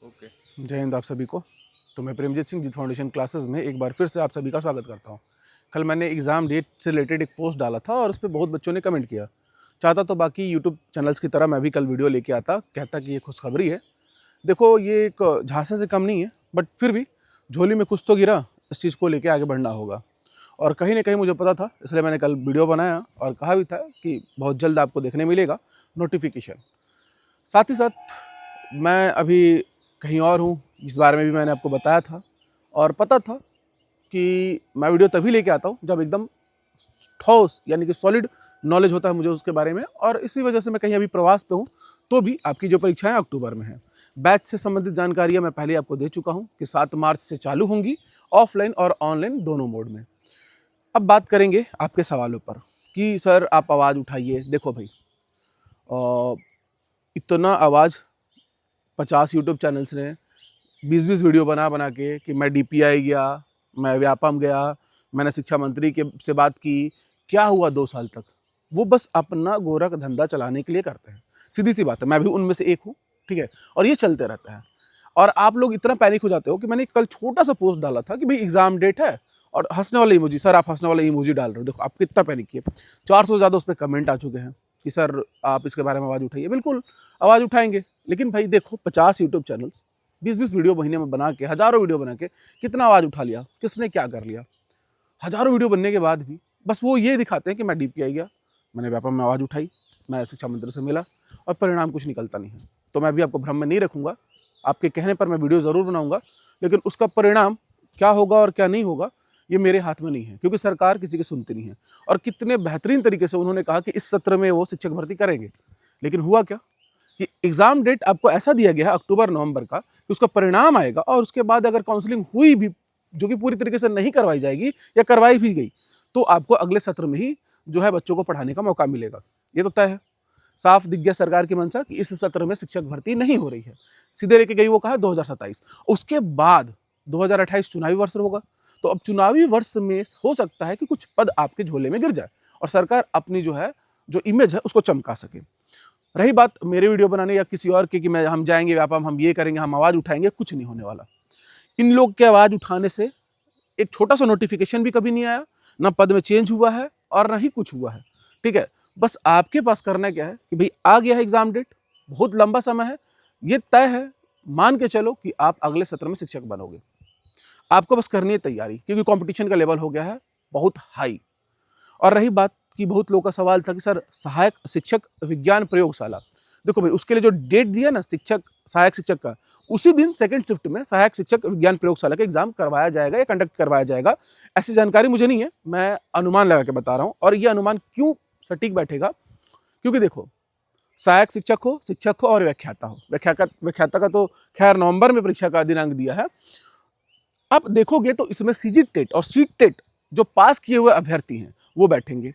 Okay. जय हिंद आप सभी को। तो मैं प्रेमजीत सिंह जीत फाउंडेशन क्लासेस में एक बार फिर से आप सभी का स्वागत करता हूं। कल मैंने एग्ज़ाम डेट से रिलेटेड एक पोस्ट डाला था और उस पर बहुत बच्चों ने कमेंट किया। चाहता तो बाकी यूट्यूब चैनल्स की तरह मैं भी कल वीडियो लेके आता, कहता कि ये खुशखबरी है। देखो ये एक झांसे से कम नहीं है, बट फिर भी झोली में कुछ तो गिरा, इस चीज़ को लेके आगे बढ़ना होगा। और कहीं ना कहीं मुझे पता था, इसलिए मैंने कल वीडियो बनाया और कहा भी था कि बहुत जल्द आपको देखने मिलेगा नोटिफिकेशन। साथ ही साथ मैं अभी कहीं और हूँ, इस बारे में भी मैंने आपको बताया था और पता था कि मैं वीडियो तभी लेके आता हूँ जब एकदम ठोस यानी कि सॉलिड नॉलेज होता है मुझे उसके बारे में। और इसी वजह से मैं कहीं अभी प्रवास पे हूँ, तो भी आपकी जो परीक्षाएं अक्टूबर में हैं, बैच से संबंधित जानकारियाँ मैं पहले आपको दे चुका हूँ कि 7 मार्च से चालू होंगी, ऑफलाइन और ऑनलाइन दोनों मोड में। अब बात करेंगे आपके सवालों पर कि सर आप आवाज़ उठाइए। देखो भाई, इतना आवाज़ 50 यूट्यूब चैनल्स ने 20-20 वीडियो बना बना के कि मैं डीपीआई गया, मैं व्यापम गया, मैंने शिक्षा मंत्री के से बात की। क्या हुआ 2 साल तक? वो बस अपना गोरख धंधा चलाने के लिए करते हैं। सीधी सी बात है, मैं भी उनमें से एक हूँ, ठीक है? और ये चलते रहता है। और आप लोग इतना पैनिक हो जाते हो कि मैंने कल छोटा सा पोस्ट डाला था कि भाई एग्जाम डेट है और हंसने वाला इमोजी, सर आप हंसने वाला इमोजी डाल रहे हो। देखो आप कितना पैनिक किए। 400 से ज़्यादा उस पर कमेंट आ चुके हैं कि सर आप इसके बारे में आवाज़ उठाइए। बिल्कुल आवाज़ उठाएंगे, लेकिन भाई देखो 50 यूट्यूब चैनल्स 20-20 वीडियो महीने में बना के, हज़ारों वीडियो बना के कितना आवाज़ उठा लिया? किसने क्या कर लिया? हज़ारों वीडियो बनने के बाद भी बस वो ये दिखाते हैं कि मैं डीपीआई गया, मैंने व्यापम में आवाज़ उठाई, मैं शिक्षा मंत्री से मिला, और परिणाम कुछ निकलता नहीं है। तो मैं भी आपको भ्रम में नहीं रखूँगा, आपके कहने पर मैं वीडियो ज़रूर बनाऊँगा, लेकिन उसका परिणाम क्या होगा और क्या नहीं होगा ये मेरे हाथ में नहीं है, क्योंकि सरकार किसी की सुनती नहीं है। और कितने बेहतरीन तरीके से उन्होंने कहा कि इस सत्र में वो शिक्षक भर्ती करेंगे, लेकिन हुआ क्या कि एग्ज़ाम डेट आपको ऐसा दिया गया है अक्टूबर-नवंबर का कि उसका परिणाम आएगा और उसके बाद अगर काउंसलिंग हुई भी, जो कि पूरी तरीके से नहीं करवाई जाएगी या करवाई भी गई, तो आपको अगले सत्र में ही जो है बच्चों को पढ़ाने का मौका मिलेगा। ये तो तय है। साफ दिख गया सरकार की मंशा कि इस सत्र में शिक्षक भर्ती नहीं हो रही है। सीधे लेके गई वो कहा 2027। उसके बाद 2028 चुनावी वर्ष होगा, तो अब चुनावी वर्ष में हो सकता है कि कुछ पद आपके झोले में गिर जाए और सरकार अपनी जो है जो इमेज है उसको चमका सके। रही बात मेरे वीडियो बनाने या किसी और की कि मैं हम जाएंगे व्यापम, हम ये करेंगे, हम आवाज़ उठाएंगे, कुछ नहीं होने वाला। इन लोग के आवाज़ उठाने से एक छोटा सा नोटिफिकेशन भी कभी नहीं आया, ना पद में चेंज हुआ है और ना ही कुछ हुआ है, ठीक है? बस आपके पास करना क्या है कि भाई आ गया है एग्जाम डेट, बहुत लंबा समय है, ये तय है, मान के चलो कि आप अगले सत्र में शिक्षक बनोगे। आपको बस करनी है तैयारी, क्योंकि कंपटीशन का लेवल हो गया है बहुत हाई। और रही बात कि बहुत लोगों का सवाल था कि सर सहायक शिक्षक विज्ञान प्रयोगशाला, देखो भाई उसके लिए जो डेट दिया ना शिक्षक सहायक शिक्षक का, उसी दिन सेकंड शिफ्ट में सहायक शिक्षक विज्ञान प्रयोगशाला का एग्जाम करवाया जाएगा या कंडक्ट करवाया जाएगा। ऐसी जानकारी मुझे नहीं है, मैं अनुमान लगा के बता रहा हूँ। और ये अनुमान क्यों सटीक बैठेगा? क्योंकि देखो सहायक शिक्षक हो और व्याख्याता हो। व्याख्याता का तो खैर नवंबर में परीक्षा का दिनांक दिया है। अब देखोगे तो इसमें सीजी टेट और सीट टेट जो पास किए हुए अभ्यर्थी हैं वो बैठेंगे।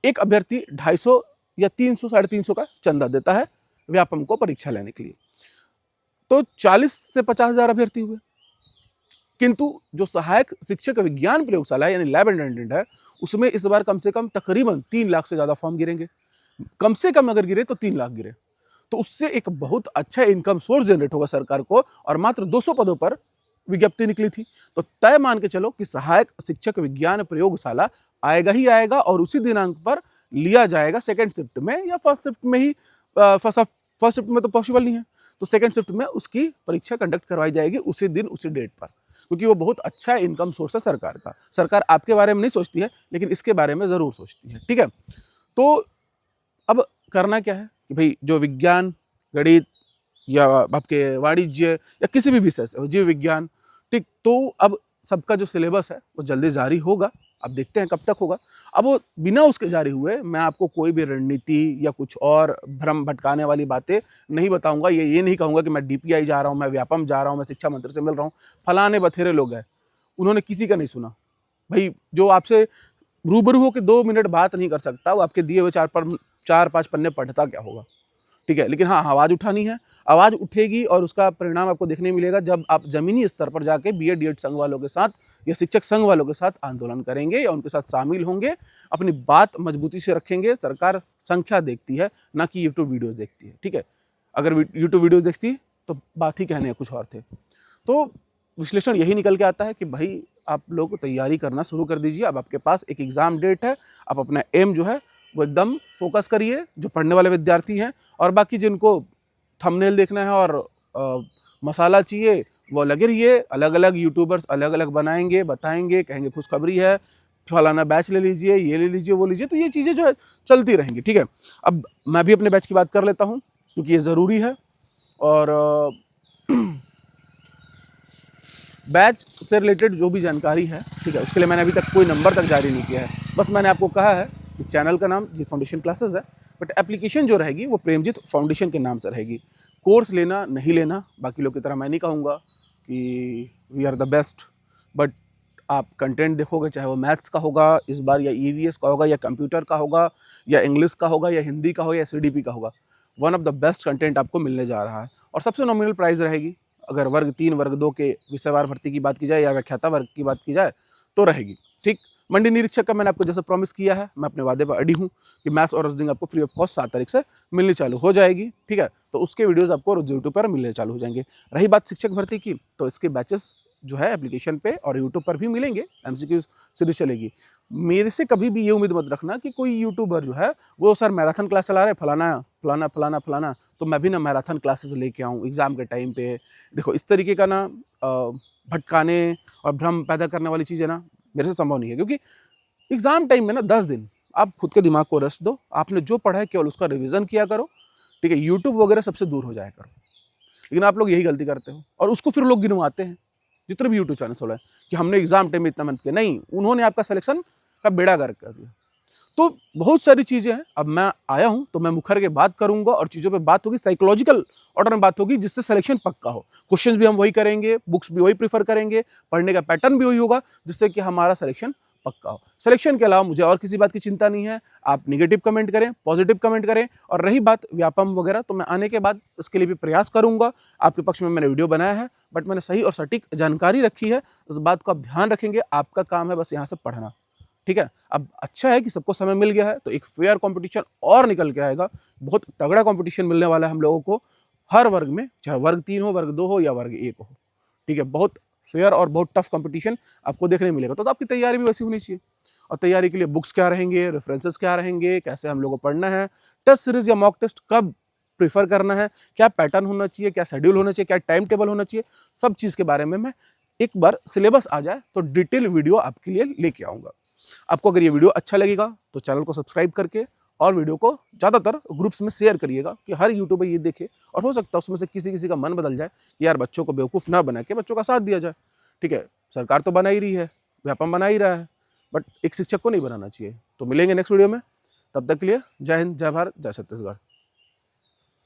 एक अभ्यर्थी 250 या 300 350 का चंदा देता है व्यापम को परीक्षा लेने के लिए, तो 40 से 50 हज़ार अभ्यर्थी हुए। किंतु जो सहायक शिक्षक विज्ञान प्रयोगशाला यानी लैब अटेंडेंट है, उसमें इस बार कम से कम तकरीबन 3 लाख से ज़्यादा फॉर्म गिरेंगे। कम से कम अगर गिरे तो 3 लाख गिरे, तो उससे एक बहुत अच्छा इनकम सोर्स जनरेट होगा सरकार को। और मात्र 200 पदों पर विज्ञप्ति निकली थी, तो तय मान के चलो कि सहायक शिक्षक विज्ञान प्रयोगशाला आएगा ही आएगा और उसी दिनांक पर लिया जाएगा सेकेंड शिफ्ट में या फर्स्ट शिफ्ट में ही। फर्स्ट शिफ्ट में तो पॉसिबल नहीं है, तो सेकेंड शिफ्ट में उसकी परीक्षा कंडक्ट करवाई जाएगी उसी दिन उसी डेट पर, क्योंकि वो बहुत अच्छा इनकम सोर्स है सरकार का। सरकार आपके बारे में नहीं सोचती है, लेकिन इसके बारे में ज़रूर सोचती है, ठीक है? तो अब करना क्या है कि भाई जो विज्ञान, गणित या आपके वाणिज्य या किसी भी विषय से, जीव विज्ञान, ठीक, तो अब सबका जो सिलेबस है वो जल्दी जारी होगा। अब देखते हैं कब तक होगा। अब वो बिना उसके जारी हुए मैं आपको कोई भी रणनीति या कुछ और भ्रम भटकाने वाली बातें नहीं बताऊंगा। ये नहीं कहूँगा कि मैं डीपीआई जा रहा हूँ, मैं व्यापम जा रहा हूँ, मैं शिक्षा मंत्री से मिल रहा हूँ। फलाने बथेरे लोग हैं, उन्होंने किसी का नहीं सुना। भाई जो आपसे रूबरू हो के 2 मिनट बात नहीं कर सकता, वो आपके दिए हुए 4-5 पन्ने पढ़ता क्या होगा, ठीक है? लेकिन हाँ, आवाज़ उठानी है, आवाज़ उठेगी और उसका परिणाम आपको देखने मिलेगा जब आप ज़मीनी स्तर पर जाके बीएड डीएड संघ वालों के साथ या शिक्षक संघ वालों के साथ आंदोलन करेंगे या उनके साथ शामिल होंगे, अपनी बात मजबूती से रखेंगे। सरकार संख्या देखती है, ना कि यूट्यूब वीडियोज़ देखती है, ठीक है? अगर यूट्यूब वीडियो देखती तो बात ही कहने कुछ और थे। तो विश्लेषण यही निकल के आता है कि भाई आप लोग तैयारी करना शुरू कर दीजिए। अब आपके पास एक एग्ज़ाम डेट है, आप अपना एम जो है वो एकदम फोकस करिए, जो पढ़ने वाले विद्यार्थी हैं, और बाकी जिनको थंबनेल देखना है और मसाला चाहिए वो लगे रहिए। अलग अलग यूट्यूबर्स अलग अलग बनाएंगे, बताएंगे, कहेंगे खुशखबरी है, फलाना बैच ले लीजिए, ये ले लीजिए, वो लीजिए, तो ये चीज़ें जो है चलती रहेंगी, ठीक है। अब मैं भी अपने बैच की बात कर लेता हूँ क्योंकि ये ज़रूरी है। और बैच से रिलेटेड जो भी जानकारी है, ठीक है, उसके लिए मैंने अभी तक कोई नंबर तक जारी नहीं किया है। बस मैंने आपको कहा है कि चैनल का नाम जीत फाउंडेशन क्लासेस है, बट एप्लीकेशन जो रहेगी वो प्रेमजीत फाउंडेशन के नाम से रहेगी। कोर्स लेना नहीं लेना, बाकी लोग की तरह मैं नहीं कहूँगा कि we are the best, but आप कंटेंट देखोगे, चाहे वो मैथ्स का होगा इस बार, या ईवीएस का होगा, या कंप्यूटर का होगा, या इंग्लिश का होगा, या हिंदी का होगा, या सीडीपी का होगा, one of the best content आपको मिलने जा रहा है। और सबसे नॉमिनल प्राइस रहेगी। अगर वर्ग 3 वर्ग 2 के विषयवार भर्ती की बात की जाए या व्याख्याता वर्ग की बात की जाए तो रहेगी, ठीक। मंडी निरीक्षक का मैंने आपको जैसे प्रॉमिस किया है, मैं अपने वादे पर अड़ी हूँ कि मैथ्स और रीजनिंग आपको फ्री ऑफ कॉस्ट 7 तारीख से मिलनी चालू हो जाएगी, ठीक है। तो उसके वीडियोस आपको रोज यूट्यूब पर मिलने चालू हो जाएंगे। रही बात शिक्षक भर्ती की, तो इसके बैचेस जो है एप्लीकेशन पे और यूट्यूब पर भी मिलेंगे, एमसीक्यू सीरीज चलेगी। मेरे से कभी भी ये उम्मीद मत रखना कि कोई यूट्यूबर जो है वो सर मैराथन क्लास चला रहे फलाना फलाना फलाना फलाना, तो मैं भी ना मैराथन क्लासेस लेके आऊँ एग्ज़ाम के टाइम पे। देखो इस तरीके का ना भटकाने और भ्रम पैदा करने वाली चीज़ें ना मेरे से संभव नहीं है, क्योंकि एग्ज़ाम टाइम में ना 10 दिन आप खुद के दिमाग को रेस्ट दो। आपने जो पढ़ा है केवल उसका रिवीजन किया करो, ठीक है। यूट्यूब वगैरह सबसे दूर हो जाया करो। लेकिन आप लोग यही गलती करते हो और उसको फिर लोग गिनवाते हैं, जितने भी यूट्यूब चैनल चल कि हमने एग्जाम टाइम में इतना मेहनत किया। नहीं, उन्होंने आपका सिलेक्शन का बेड़ा गर्क कर दिया। तो बहुत सारी चीज़ें हैं। अब मैं आया हूँ तो मैं मुखर के बात करूंगा और चीज़ों पे बात होगी, साइकोलॉजिकल ऑर्डर में बात होगी, जिससे सिलेक्शन पक्का हो। क्वेश्चंस भी हम वही करेंगे, बुक्स भी वही प्रीफर करेंगे, पढ़ने का पैटर्न भी वही होगा, जिससे कि हमारा सिलेक्शन पक्का हो। सिलेक्शन के अलावा मुझे और किसी बात की चिंता नहीं है। आप निगेटिव कमेंट करें, पॉजिटिव कमेंट करें। और रही बात व्यापम वगैरह, तो मैं आने के बाद इसके लिए भी प्रयास करूंगा। आपके पक्ष में मैंने वीडियो बनाया है, बट मैंने सही और सटीक जानकारी रखी है। इस बात को आप ध्यान रखेंगे। आपका काम है बस यहाँ से पढ़ना, ठीक है। अब अच्छा है कि सबको समय मिल गया है, तो एक फेयर कंपटीशन और निकल के आएगा। बहुत तगड़ा कंपटीशन मिलने वाला है हम लोगों को हर वर्ग में, चाहे वर्ग 3 हो, वर्ग 2 हो या वर्ग 1 हो, ठीक है। बहुत फेयर और बहुत टफ कंपटीशन आपको देखने मिलेगा। तो आपकी तैयारी भी वैसी होनी चाहिए। और तैयारी के लिए बुक्स क्या रहेंगे, रेफरेंसेस क्या रहेंगे, कैसे हम लोग को पढ़ना है, टेस्ट सीरीज या मॉक टेस्ट कब प्रीफर करना है, क्या पैटर्न होना चाहिए, क्या शेड्यूल होना चाहिए, क्या टाइम टेबल होना चाहिए, सब चीज़ के बारे में मैं एक बार सिलेबस आ जाए तो डिटेल वीडियो आपके लिए लेके आऊँगा। आपको अगर ये वीडियो अच्छा लगेगा तो चैनल को सब्सक्राइब करके और वीडियो को ज़्यादातर ग्रुप्स में शेयर करिएगा कि हर यूट्यूबर ये देखे, और हो सकता है उसमें से किसी किसी का मन बदल जाए कि यार बच्चों को बेवकूफ़ ना बना के बच्चों का साथ दिया जाए, ठीक है। सरकार तो बना ही रही है, व्यापम बना ही रहा है, बट एक शिक्षक को नहीं बनाना चाहिए। तो मिलेंगे नेक्स्ट वीडियो में, तब तक के लिए जय हिंद, जय भारत, जय छत्तीसगढ़।